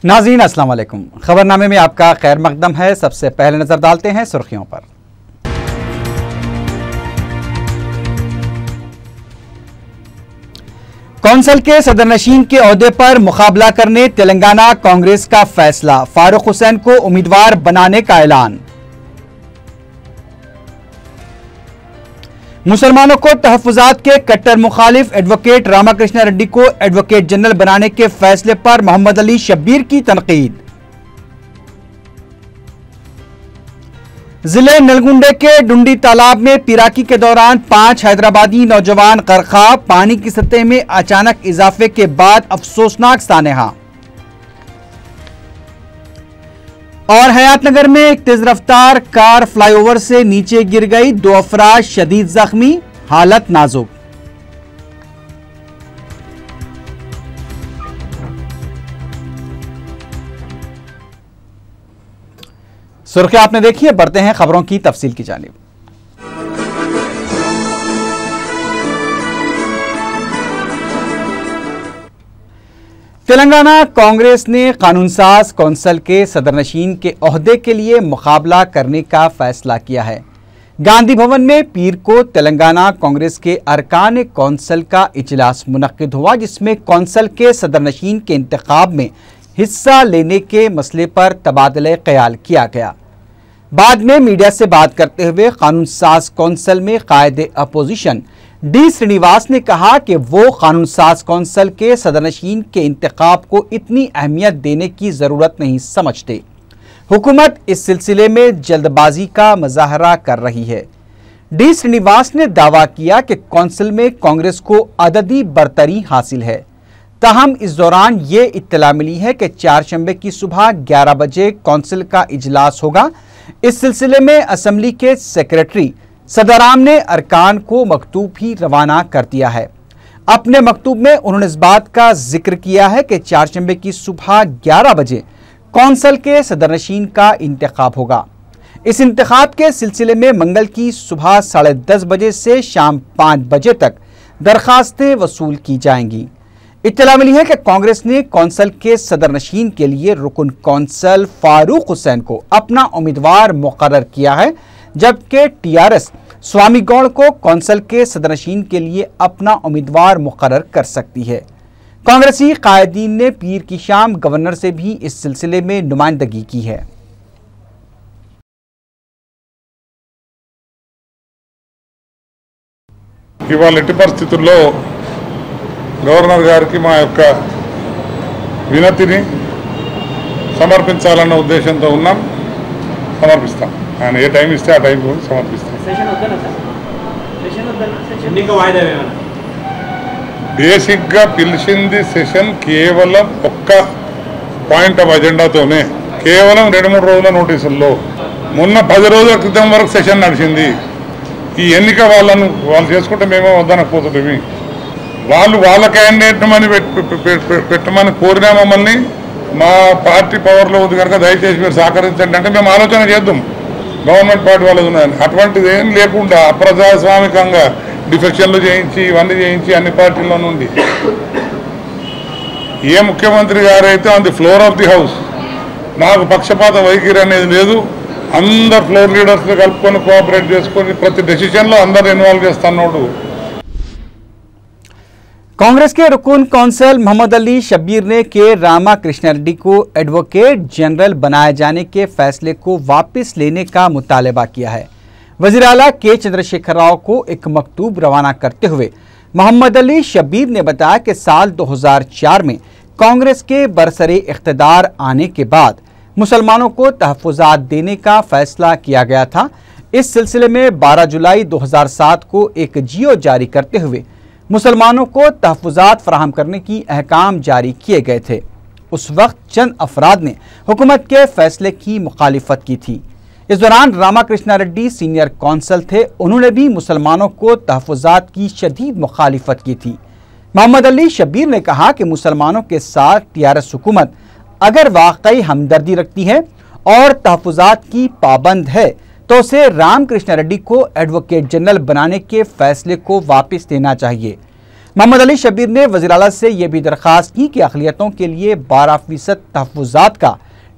नाज़रीन अस्सलाम वालेकुम। खबरनामे में आपका खैर मकदम है। सबसे पहले नजर डालते हैं सुर्खियों पर। कौंसल के सदरनशीन के ओहदे पर मुकाबला करने तेलंगाना कांग्रेस का फैसला, फारूक हुसैन को उम्मीदवार बनाने का ऐलान। मुसलमानों को तहफ़्फ़ुज़ात के कट्टर मुखालिफ एडवोकेट रामाकृष्णा रेड्डी को एडवोकेट जनरल बनाने के फैसले पर मोहम्मद अली शब्बीर की तनकीद। जिले नलगुंडे के डुंडी तालाब में पिराकी के दौरान 5 हैदराबादी नौजवान गरक़ाब, पानी की सतह में अचानक इजाफे के बाद अफसोसनाक सानेहा। और हयातनगर में एक तेज रफ्तार कार फ्लाईओवर से नीचे गिर गई, 2 अफराद शदीद जख्मी, हालत नाजुक। सुर्खियां आपने देखी है, बढ़ते हैं खबरों की तफसील की जानिब। तेलंगाना कांग्रेस ने कानूनसाज कौंसल के सदरनशीन के ओहदे के लिए मुकाबला करने का फैसला किया है। गांधी भवन में पीर को तेलंगाना कांग्रेस के अरकान कौंसल का इजलास मुनक्किद हुआ, जिसमें कौंसल के सदरनशीन के इंतखाब में हिस्सा लेने के मसले पर तबादला ख्याल किया गया। बाद में मीडिया से बात करते हुए कानूनसाज कौंसल में कायदे अपोजिशन डी श्रीनिवास ने कहा कि वो कानून साज कौंसल के सदरनशीन के इंतखाब को इतनी अहमियत देने की ज़रूरत नहीं समझते। हुकूमत इस सिलसिले में जल्दबाजी का मुजाहरा कर रही है। डी श्रीनिवास ने दावा किया कि कौंसिल में कांग्रेस को अददी बरतरी हासिल है। ताहम इस दौरान ये इत्तला मिली है कि 4 शंबे की सुबह 11 बजे कौंसिल का इजलास होगा। इस सिलसिले में असम्बली के सेक्रेटरी सदाराम ने अरकान को मकतूब भी रवाना कर दिया है। अपने मकतूब में उन्होंने इस बात का जिक्र किया है कि 4 शंबे की सुबह 11 बजे कौंसल के सदरनशीन का इंतखाब होगा। इस इंतखाब के सिलसिले में मंगल की सुबह 10:30 बजे से शाम 5 बजे तक दरखास्तें वसूल की जाएंगी। इत्तला मिली है कि कांग्रेस ने कौंसल के सदरनशीन के लिए रुकन कौंसल फारूक हुसैन को अपना उम्मीदवार मुकर्रर किया है, जबकि टीआरएस स्वामी गौड़ को कौंसल के सदरनशीन के लिए अपना उम्मीदवार मुकर्रर कर सकती है। कांग्रेसी कायदीन ने पीर की शाम गवर्नर से भी इस सिलसिले में नुमाइंदगी की है। ఇవాళ ఎట్టి పరిస్థితుల్లో గవర్నర్ గారికి మా యొక్క వినతిని సమర్పించాలన్న ఉద్దేశంతో ఉన్నాం. సమర్పిస్తాం. ఆయన ఏ టైం ఇస్తే ఆ టైం కూడా సమర్పిస్తాం. బేసిక్గా పిలిచింది సెషన్ కేవలం ఒక్క పాయింట్ ఆఫ్ అజెండాతోనే, కేవలం 2-3 రోజుల నోటీసుల్లో. మొన్న 10 రోజుల క్రితం వరకు సెషన్ నడిచింది. ఈ ఎన్నిక వాళ్ళు చేసుకుంటే మేమో వద్దనకపోతుంటే వాళ్ళ క్యాండిడేట్మని పెట్టమని కోరినా మమ్మల్ని, మా పార్టీ పవర్లో ఉంది కనుక దయచేసి మీరు సహకరించండి అంటే మేము ఆలోచన చేద్దాం. గవర్నమెంట్ పార్టీ వాళ్ళది ఉన్నదని అటువంటిది ఏం లేకుండా అప్రజాస్వామికంగా డిఫెక్షన్లు చేయించి ఇవన్నీ చేయించి అన్ని పార్టీల్లో నుండి ఏ ముఖ్యమంత్రి గారైతే on the floor of the house నాకు పక్షపాత వైఖరి అనేది లేదు, అందరు ఫ్లోర్ లీడర్స్ని కలుపుకొని కోఆపరేట్ చేసుకొని ప్రతి డెసిషన్లో అందరు ఇన్వాల్వ్ చేస్తున్నాడు. कांग्रेस के रुकन कौंसल मोहम्मद अली शब्बीर ने के रामाकृष्णा रेड्डी को एडवोकेट जनरल बनाए जाने के फैसले को वापस लेने का मुतालबा किया है। वज़ीर आला के चंद्रशेखर राव को एक मकतूब रवाना करते हुए मोहम्मद अली शब्बीर ने बताया कि साल 2004 में कांग्रेस के बरसरे इख्तिदार आने के बाद मुसलमानों को तहफ़्फ़ुज़ात देने का फैसला किया गया था। इस सिलसिले में 12 जुलाई 2007 को एक जियो जारी करते हुए मुसलमानों को तहफ़्फ़ुज़ात फराहम करने की अहकाम जारी किए गए थे। उस वक्त चंद अफराद ने हुकूमत के फैसले की मुखालिफत की थी। इस दौरान रामाकृष्णा रेड्डी सीनियर कौंसल थे, उन्होंने भी मुसलमानों को तहफ़्फ़ुज़ात की शदीद मुखालिफत की थी। मोहम्मद अली शब्बीर ने कहा कि मुसलमानों के साथ टीआरएस हुकूमत अगर वाकई हमदर्दी रखती है और तहफ़्फ़ुज़ात की पाबंद है तो उसे रामकृष्णा रेड्डी को एडवोकेट जनरल बनाने के फैसले को वापस लेना चाहिए। मोहम्मद अली शब्बीर ने वज़ीर आला से यह भी दरख्वास्त की कि अक़लियतों के लिए 12% तहफ़्फ़ुज़ात का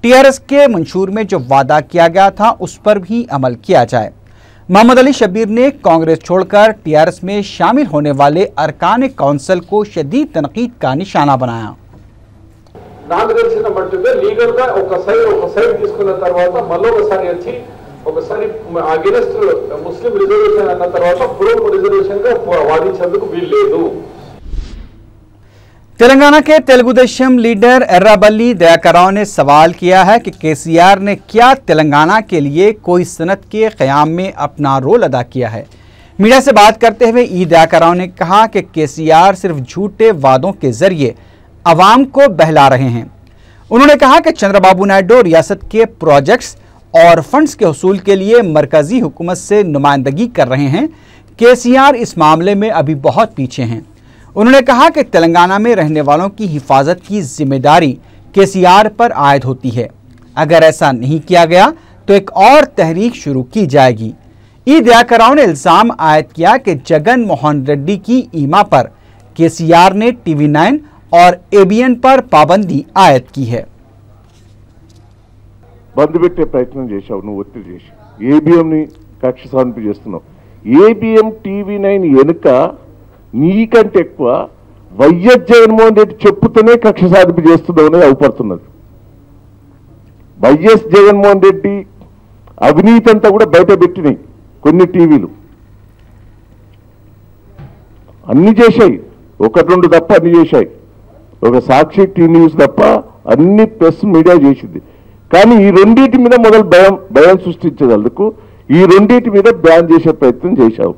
TRS के मंशूर में जो वादा किया गया था उस पर भी अमल किया जाए। मोहम्मद अली शब्बीर ने कांग्रेस छोड़कर TRS में शामिल होने वाले अरकान कौंसिल को शदीद तनकीद का निशाना बनाया। నాకు తెలిసిన మట్టుగా లీగల్ గా ఒక సైడ్ తీసుకున్న తర్వాత మళ్ళొకసారి వచ్చి ఒకసారి అగెన్స్ట్ ముస్లిం రిజర్వేషన్ అన్న తర్వాత ప్రో రిజర్వేషన్ గా వాదించేందుకు వీలు లేదు। तेलंगाना के तेलुगुदेशम लीडर एर्राबल्ली दयाकराव ने सवाल किया है कि KCR ने क्या तेलंगाना के लिए कोई सनत के क़याम में अपना रोल अदा किया है। मीडिया से बात करते हुए दयाकराव ने कहा कि KCR सिर्फ झूठे वादों के जरिए अवाम को बहला रहे हैं। उन्होंने कहा कि चंद्रबाबू नायडू रियासत के प्रोजेक्ट्स और फंड्स के हुसूल के लिए मरकजी हुकूमत से नुमाइंदगी कर रहे हैं। KCR इस मामले में अभी बहुत पीछे हैं। उन्होंने कहा कि तेलंगाना में रहने वालों की हिफाजत की जिम्मेदारी KCR पर आयद होती है। अगर ऐसा नहीं किया गया तो एक और तहरीक शुरू की जाएगी। दयाकराव ने इल्ज़ाम आयद किया कि जगन मोहन रेड्डी की ईमा पर KCR ने TV9 और ABN पर पाबंदी आयद की है। బంద్ పెట్టే ప్రయత్నం చేశావు, నువ్వు ఒత్తిడి చేసి ఏబిఎంని కక్ష సాధింపు చేస్తున్నావు। ఏబిఎం TV9 వెనుక నీకంటే ఎక్కువ వైఎస్ జగన్మోహన్ రెడ్డి చెప్పుతూనే కక్ష సాధింపు చేస్తున్నావు అవుపడుతున్నది। వైఎస్ జగన్మోహన్ రెడ్డి అవినీతి అంతా కూడా బయట పెట్టినాయి కొన్ని టీవీలు, అన్ని చేశాయి, ఒకటి రెండు తప్ప అన్ని చేశాయి। ఒక సాక్షి టీవీ న్యూస్ తప్ప అన్ని ప్రెస్ మీడియా చేసింది। కానీ ఈ రెండింటి మీద మొదలు భయం సృష్టించేందుకు ఈ రెండింటి మీద బ్యాన్ చేసే ప్రయత్నం చేశావు।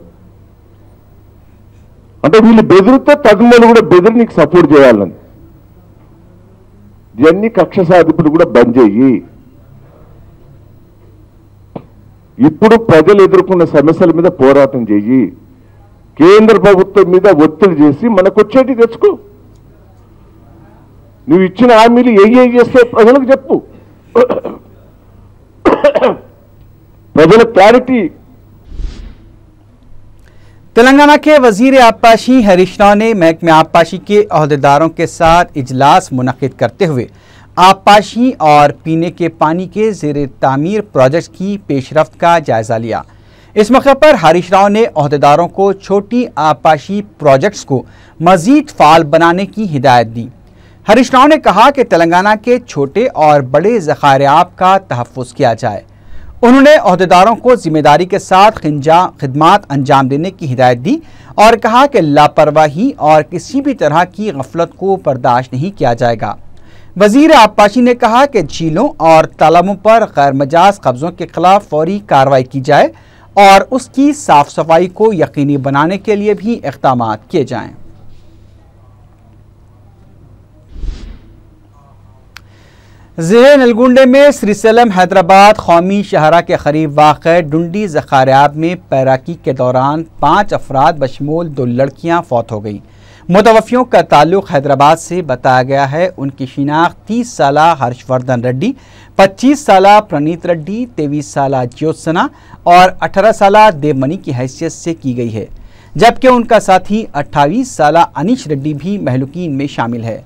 అంటే వీళ్ళు బెదిరితే తగుమలు కూడా బెదిరి నీకు సపోర్ట్ చేయాలని। ఇవన్నీ కక్ష సాధింపులు కూడా బంద్ చేయి। ఇప్పుడు ప్రజలు ఎదుర్కొన్న సమస్యల మీద పోరాటం చేయి। కేంద్ర ప్రభుత్వం మీద ఒత్తిడి చేసి మనకు వచ్చేటి తెచ్చుకో। నువ్వు ఇచ్చిన హామీలు ఏ చేస్తే ప్రజలకు చెప్పు, प्रजल क्लैरिटी। तेलंगाना के वजीर आबपाशी हरीश राव ने महकमे आबपाशी के अहदेदारों के साथ इजलास मुनक्किद करते हुए आबपाशी और पीने के पानी के ज़ेर तामीर प्रोजेक्ट की पेशरफ्त का जायज़ा लिया। इस मौके पर हरीश राव ने अहदेदारों को छोटी आबपाशी प्रोजेक्ट्स को मज़ीद फ़ाल बनाने की हिदायत दी। हरीश राव ने कहा कि तेलंगाना के छोटे और बड़े ज़खायर आब का तहफ़्फ़ुज़ किया जाए। उन्होंने अहदेदारों को जिम्मेदारी के साथ खिदमात अंजाम देने की हिदायत दी और कहा कि लापरवाही और किसी भी तरह की गफलत को बर्दाश्त नहीं किया जाएगा। वज़ीर आबपाशी ने कहा कि झीलों और तालाबों पर गैर मजाज कब्ज़ों के खिलाफ फौरी कार्रवाई की जाए और उसकी साफ सफाई को यकीनी बनाने के लिए भी इक़दाम किए जाएँ। ज़िले नलगुंडे में श्रीसेलम हैदराबाद कौमी शहरा के करीब वाक़ डुंडी ज़खारियाब में तैराकी के दौरान 5 अफराद बशमूल 2 लड़कियां फौत हो गईं। मुतवफ़ियों का ताल्लुक़ हैदराबाद से बताया गया है। उनकी शिनाख्त 30 साला हर्षवर्धन रेड्डी, 25 साला प्रणीत रेड्डी, 23 साला ज्योत्सना और 18 साला देवमणि की हैसियत से की गई है, जबकि उनका साथी 28 साला अनीश रेड्डी भी महलूकीन में शामिल है।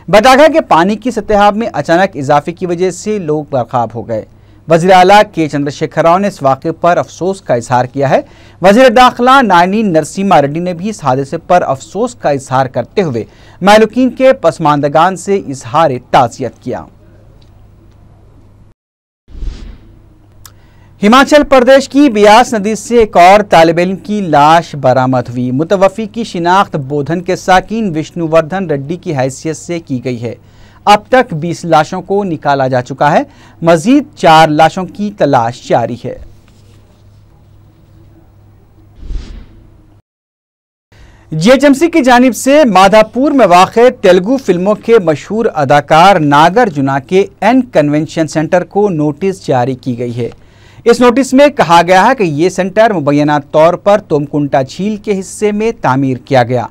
बताया गया कि पानी की सतह में अचानक इजाफे की वजह से लोग बर्खाब हो गए। वज़ीर आला के चंद्रशेखर राव ने इस वाक़े पर अफसोस का इजहार किया है। वज़ीर दाखिला नायनी नरसिम्हा रेड्डी ने भी इस हादसे पर अफसोस का इजहार करते हुए महलूकीन के पसमानदगान से इजहार ताज़ियत किया। हिमाचल प्रदेश की ब्यास नदी से एक और तालिब इल्म की लाश बरामद हुई। मुतवफ़ी की शिनाख्त बोधन के साकिन विष्णुवर्धन रेड्डी की हैसियत से की गई है। अब तक 20 लाशों को निकाला जा चुका है। मजीद 4 लाशों की तलाश जारी है। जीएचएमसी की जानिब से माधापुर में वाक़े तेलुगु फिल्मों के मशहूर अदाकार नागार्जुना के एन कन्वेंशन सेंटर को नोटिस जारी की गई है। इस नोटिस में कहा गया है कि ये सेंटर मुबैना तौर पर तोमकुंटा झील के हिस्से में तामीर किया गया।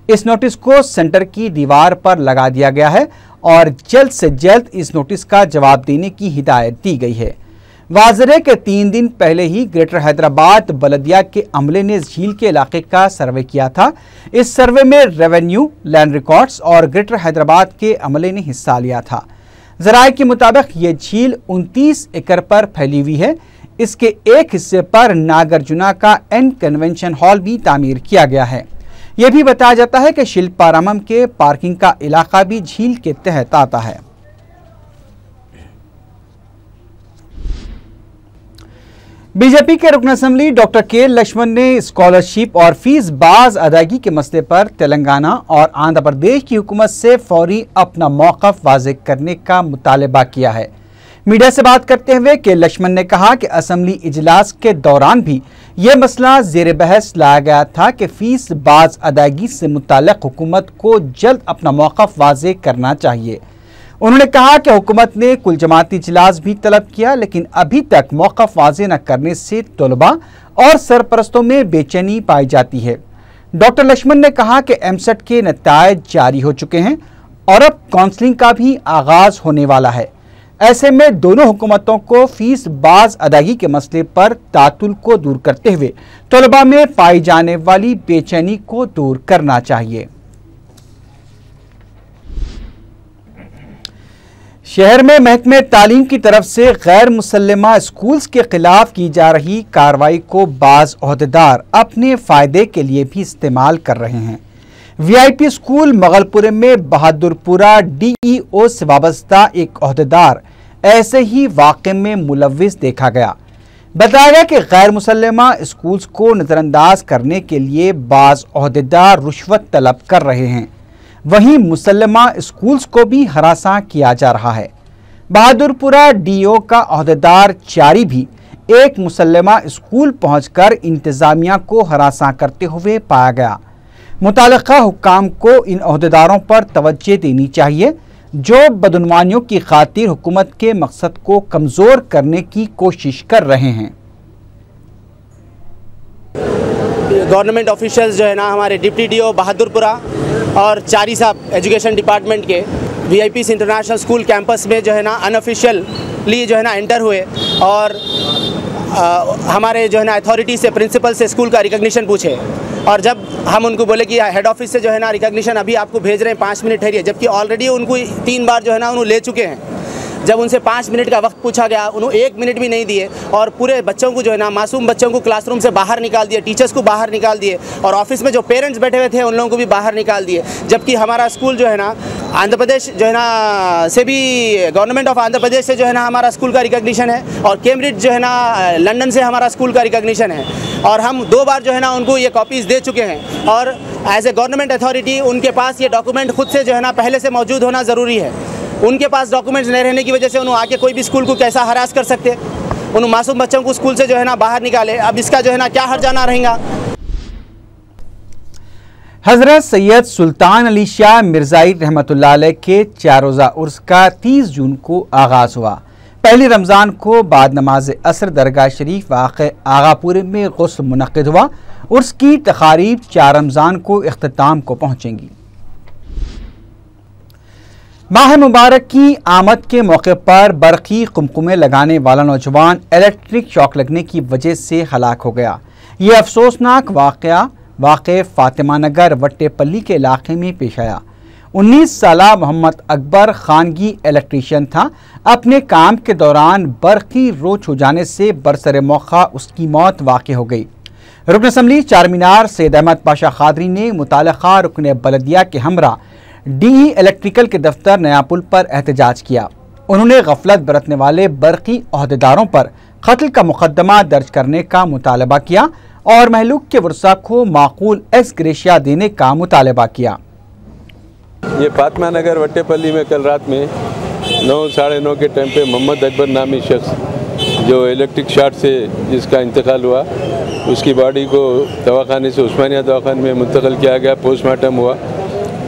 इस नोटिस को सेंटर की दीवार पर लगा दिया गया है और जल्द से जल्द इस नोटिस का जवाब देने की हिदायत दी गई है। वाज़ेह है कि 3 दिन पहले ही ग्रेटर हैदराबाद बलदिया के अमले ने इस झील के इलाके का सर्वे किया था। इस सर्वे में रेवेन्यू, लैंड रिकॉर्ड्स और ग्रेटर हैदराबाद के अमले ने हिस्सा लिया था। ज़राए के मुताबिक ये झील 29 एकड़ पर फैली हुई है। इसके एक हिस्से पर नागार्जुना का एन कन्वेंशन हॉल भी तामीर किया गया है। यह भी बताया जाता है कि शिल्पारामम के पार्किंग का इलाका भी झील के तहत आता है। बीजेपी के रुकन असम्बली डॉक्टर के लक्ष्मण ने स्कॉलरशिप और फीस बाज अदायगी के मसले पर तेलंगाना और आंध्र प्रदेश की हुकूमत से फौरी अपना मौक़िफ़ वाज़ेह करने का मुतालबा किया है। मीडिया से बात करते हुए के लक्ष्मण ने कहा कि असम्बली इजलास के दौरान भी ये मसला ज़ेर बहस लाया गया था कि फीस बाज अदायगी से मुताल्लिक़ हुकूमत को जल्द अपना मौक़िफ़ वाज़ेह करना चाहिए। उन्होंने कहा कि हुकूमत ने कुल जमाती इजलास भी तलब किया, लेकिन अभी तक मौक़िफ़ वाज़ेह न करने से तलबा और सरपरस्तों में बेचैनी पाई जाती है। डॉक्टर लक्ष्मण ने कहा कि एमसेट के नताइज जारी हो चुके हैं और अब काउंसलिंग का भी आगाज़ होने वाला है। ऐसे में दोनों हुकूमतों को फीस बाज अदायगी के मसले पर तातुल को दूर करते हुए तलबा में पाई जाने वाली बेचैनी को दूर करना चाहिए। शहर में महकमे तालीम की तरफ से गैर मुसल्लमा स्कूल्स के खिलाफ की जा रही कार्रवाई को बाज़ ओहदेदार अपने फ़ायदे के लिए भी इस्तेमाल कर रहे हैं। वीआईपी स्कूल मगलपुर में बहादुरपुरा डीईओ से वाबस्ता एक ओहदेदार ऐसे ही वाक़े में मुलव्विस देखा गया। बताया गया कि गैर मुसल्लमा स्कूल्स को नज़रअंदाज करने के लिए बाज़ ओहदेदार रुश्वत तलब कर रहे हैं, वहीं मुसल्लमा स्कूल्स को भी हरासा किया जा रहा है। बहादुरपुरा डीओ का ओहदेदार चारी भी एक मुसल्लमा स्कूल पहुंचकर इंतज़ामिया को हरासा करते हुए पाया गया। मुतालिका हुक्काम को इन ओहदेदारों पर तवज्जो देनी चाहिए जो बदउनवानियों की खातिर हुकूमत के मकसद को कमज़ोर करने की कोशिश कर रहे हैं। गवर्नमेंट ऑफिशियल्स जो है ना, हमारे डिप्टी डीओ बहादुरपुरा और चारी साहब एजुकेशन डिपार्टमेंट के वीआईपीस इंटरनेशनल स्कूल कैंपस में जो है ना अनऑफिशियली जो है ना एंटर हुए और हमारे जो है ना अथॉरिटी से, प्रिंसिपल से स्कूल का रिकॉग्निशन पूछे। और जब हम उनको बोले कि हेड ऑफिस से जो है ना रिकॉग्निशन अभी आपको भेज रहे हैं, 5 मिनट ठहरिए, जबकि ऑलरेडी उनको 3 बार जो है ना उन्होंने ले चुके हैं। जब उनसे 5 मिनट का वक्त पूछा गया, उन्होंने 1 मिनट भी नहीं दिए और पूरे बच्चों को जो है ना, मासूम बच्चों को क्लासरूम से बाहर निकाल दिए, टीचर्स को बाहर निकाल दिए और ऑफिस में जो पेरेंट्स बैठे हुए थे उन लोगों को भी बाहर निकाल दिए। जबकि हमारा स्कूल जो है ना आंध्र प्रदेश जो है ना से भी, गवर्नमेंट ऑफ आंध्र प्रदेश से जो है ना हमारा स्कूल का रिकॉग्निशन है और कैम्ब्रिज जो है ना लंदन से हमारा स्कूल का रिकॉग्निशन है और हम 2 बार जो है ना उनको ये कॉपीज़ दे चुके हैं। और एज ए गवर्नमेंट अथॉरिटी उनके पास ये डॉक्यूमेंट खुद से जो है ना पहले से मौजूद होना ज़रूरी है। उनके पास डॉक्यूमेंट्स नहीं रहने की वजह से उन्होंने आके कोई भी स्कूल को कैसा हरास कर सकते, उन मासूम बच्चों को स्कूल से जो है ना बाहर निकाले। अब इसका जो है ना क्या हर्जाना रहेगा। हज़रत सैयद सुल्तान अली शाह मिर्ज़ाई रहमतुल्लाह अलैह के 4 रोज़ा उर्स का 30 जून को आगाज़ हुआ। पहली रमज़ान को बाद नमाज असर दरगाह शरीफ वाक़े आगापुर में गुस्ल मुनक़्क़िद हुआ। उर्स की तक़ारीब 4 रमज़ान को इख्तिताम को पहुँचेंगी। माह मुबारक की आमद के मौके पर बरक़ी कुमकुमे लगाने वाला नौजवान इलेक्ट्रिक शॉक लगने की वजह से हलाक हो गया। ये अफसोसनाक वाक़े फ़ातिमा नगर वट्टेपल्ली के इलाके में पेश आया। 19 साला मोहम्मद अकबर खानगी इलेक्ट्रीशियन था। अपने काम के दौरान बरक़ी रोच हो जाने से बरसरे मौका उसकी मौत वाक़ हो गई। रुकन असम्बली चारमीनार सैयद अहमद पाशा खादरी ने मुतालिका रुकन बलदिया के हमरा डीई इलेक्ट्रिकल के दफ्तर नया पुल पर एहतजाज किया। उन्होंने गफलत बरतने वाले बरक़ी ओहदेदारों पर कत्ल का मुकदमा दर्ज करने का मुतालबा किया और महलूक के वर्सा को माकूल एक्स ग्रेशिया देने का मुतालबा किया। ये फातिमा नगर वट्टेपल्ली में कल रात में 9 साढ़े 9 के टाइम पे मोहम्मद अकबर नामी शख्स जो इलेक्ट्रिक शॉर्ट से जिसका इंतकाल हुआ, उसकी बॉडी को दवाखाने से उस्मानिया दवाखाने में मुंतकिल किया गया। पोस्टमार्टम हुआ।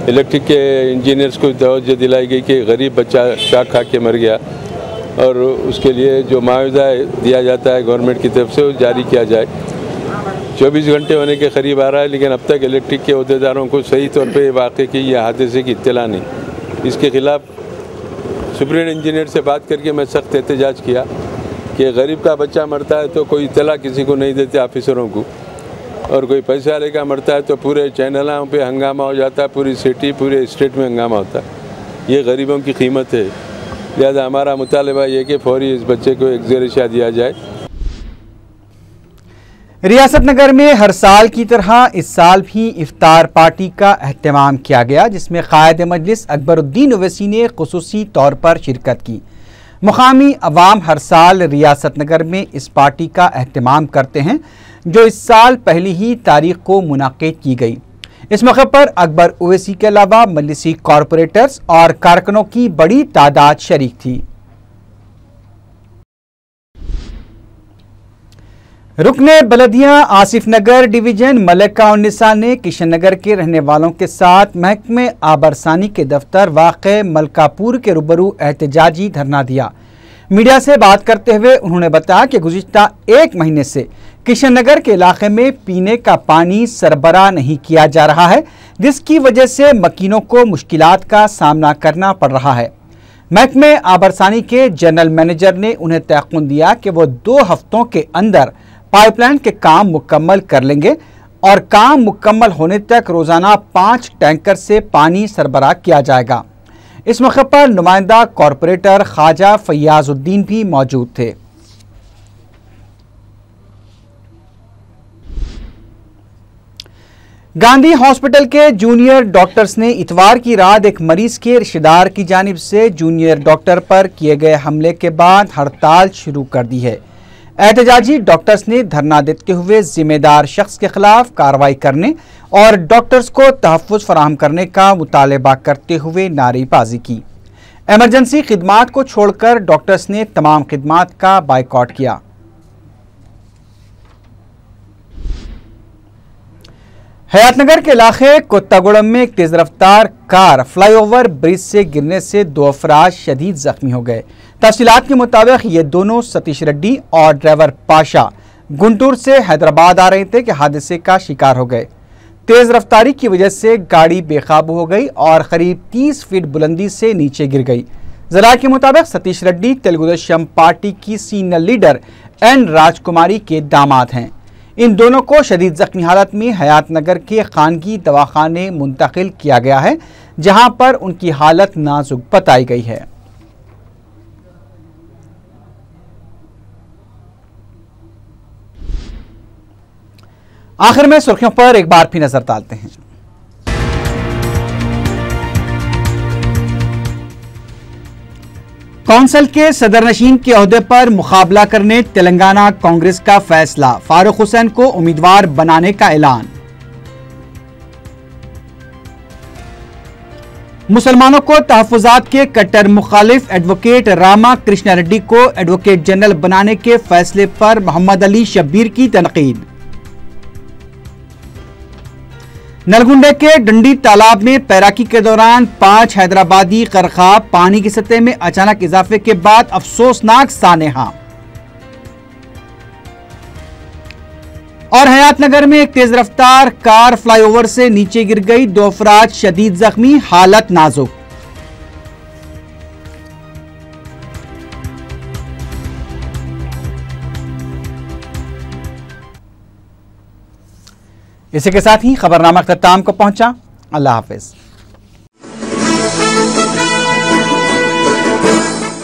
इलेक्ट्रिक के इंजीनियर्स को तवज्जो दिलाई गई कि गरीब बच्चा शॉक खा के मर गया और उसके लिए जो मुआवजा दिया जाता है गवर्नमेंट की तरफ से वो जारी किया जाए। 24 घंटे होने के करीब आ रहा है, लेकिन अब तक इलेक्ट्रिक के अहदेदारों को सही तौर पे वाक़े की या हादसे की इत्तला नहीं। इसके ख़िलाफ़ सुप्रीम इंजीनियर से बात करके मैं सख्त एहतजाज किया कि गरीब का बच्चा मरता है तो कोई इत्तला किसी को नहीं देते ऑफिसरों को, और कोई पैसे वाले का मरता है तो पूरे चैनलों पे हंगामा हो जाता है, पूरी सिटी पूरे स्टेट में हंगामा होता है। ये गरीबों की कीमत है। लिहाजा हमारा मुतालबा ये कि फौरी इस बच्चे को एक ज़ेर-ए-शाह दिया जाए। रियासत नगर में हर साल की तरह इस साल भी इफ्तार पार्टी का अहतमाम किया गया, जिसमें कायद मजलिस अकबरुद्दीन ओवैसी ने खुसूसी तौर पर शिरकत की। मुकामी अवाम हर साल रियासत नगर में इस पार्टी का अहतमाम करते हैं, जो इस साल पहली ही तारीख को मुनाकिद की गई। इस मौके पर अकबर ओवैसी के अलावा मजलिसी कॉरपोरेटर्स और कारकुनों की बड़ी तादाद शरीक थी। रुकने बलदिया आसिफ नगर डिवीजन मलिका उन्निसा ने किशन नगर के रहने वालों के साथ महकमे आबरसानी के दफ्तर वाक़े मलकापुर के रूबरू एहतजाजी धरना दिया। मीडिया से बात करते हुए उन्होंने बताया कि गुज़िश्ता 1 महीने से किशन नगर के इलाके में पीने का पानी सरबराह नहीं किया जा रहा है, जिसकी वजह से मकीनों को मुश्किलात का सामना करना पड़ रहा है। महकमे आबरसानी के जनरल मैनेजर ने उन्हें तयक़ुन दिया कि वो 2 हफ्तों के अंदर पाइपलाइन के काम मुकम्मल कर लेंगे और काम मुकम्मल होने तक रोजाना 5 टैंकर से पानी सरबराह किया जाएगा। इस मौके पर नुमाइंदा कॉरपोरेटर ख्वाजा फैयाजुद्दीन भी मौजूद थे। गांधी हॉस्पिटल के जूनियर डॉक्टर्स ने इतवार की रात एक मरीज के रिश्तेदार की जानिब से जूनियर डॉक्टर पर किए गए हमले के बाद हड़ताल शुरू कर दी है। एहतजाजी डॉक्टर्स ने धरना देते हुए जिम्मेदार शख्स के खिलाफ कार्रवाई करने और डॉक्टर्स को तहफ़्फ़ुज़ फराहम करने का मुतालबा करते हुए नारेबाजी की। एमरजेंसी खिदमात को छोड़कर डॉक्टर्स ने तमाम खिदमात का बाइकआउट किया। हयातनगर के इलाके कोत्तागुड़म में एक तेज रफ्तार कार फ्लाईओवर ब्रिज से गिरने से 2 अफराद शदीद जख्मी हो गए। तफसीलात के मुताबिक ये दोनों सतीश रेड्डी और ड्राइवर पाशा गुंटूर से हैदराबाद आ रहे थे कि हादसे का शिकार हो गए। तेज रफ्तारी की वजह से गाड़ी बेकाबू हो गई और करीब 30 फीट बुलंदी से नीचे गिर गई। जरा के मुताबिक सतीश रेड्डी तेलुगु देशम पार्टी की सीनियर लीडर एन राजकुमारी के दामाद हैं। इन दोनों को शदीद जख्मी हालत में हयातनगर के खानगी दवाखाने मुंतकिल किया गया है, जहां पर उनकी हालत नाजुक बताई गई है। आखिर में सुर्खियों पर एक बार फिर नजर डालते हैं। कौंसल के सदरनशीन के ओहदे पर मुकाबला करने तेलंगाना कांग्रेस का फैसला, फारूक हुसैन को उम्मीदवार बनाने का ऐलान। मुसलमानों को तहफ़्फ़ुज़ात के कट्टर मुखालिफ एडवोकेट रामा कृष्णा रेड्डी को एडवोकेट जनरल बनाने के फैसले पर मोहम्मद अली शब्बीर की तनकीद। नलगुंडे के डंडी तालाब में तैराकी के दौरान 5 हैदराबादी करखाब, पानी की सतह में अचानक इजाफे के बाद अफसोसनाक सानेहा। और हयातनगर में एक तेज रफ्तार कार फ्लाईओवर से नीचे गिर गई, 2 अफराद शदीद जख्मी, हालत नाजुक। इसी के साथ ही खबरनामा ख़त्म को पहुंचा। अल्लाह हाफिज।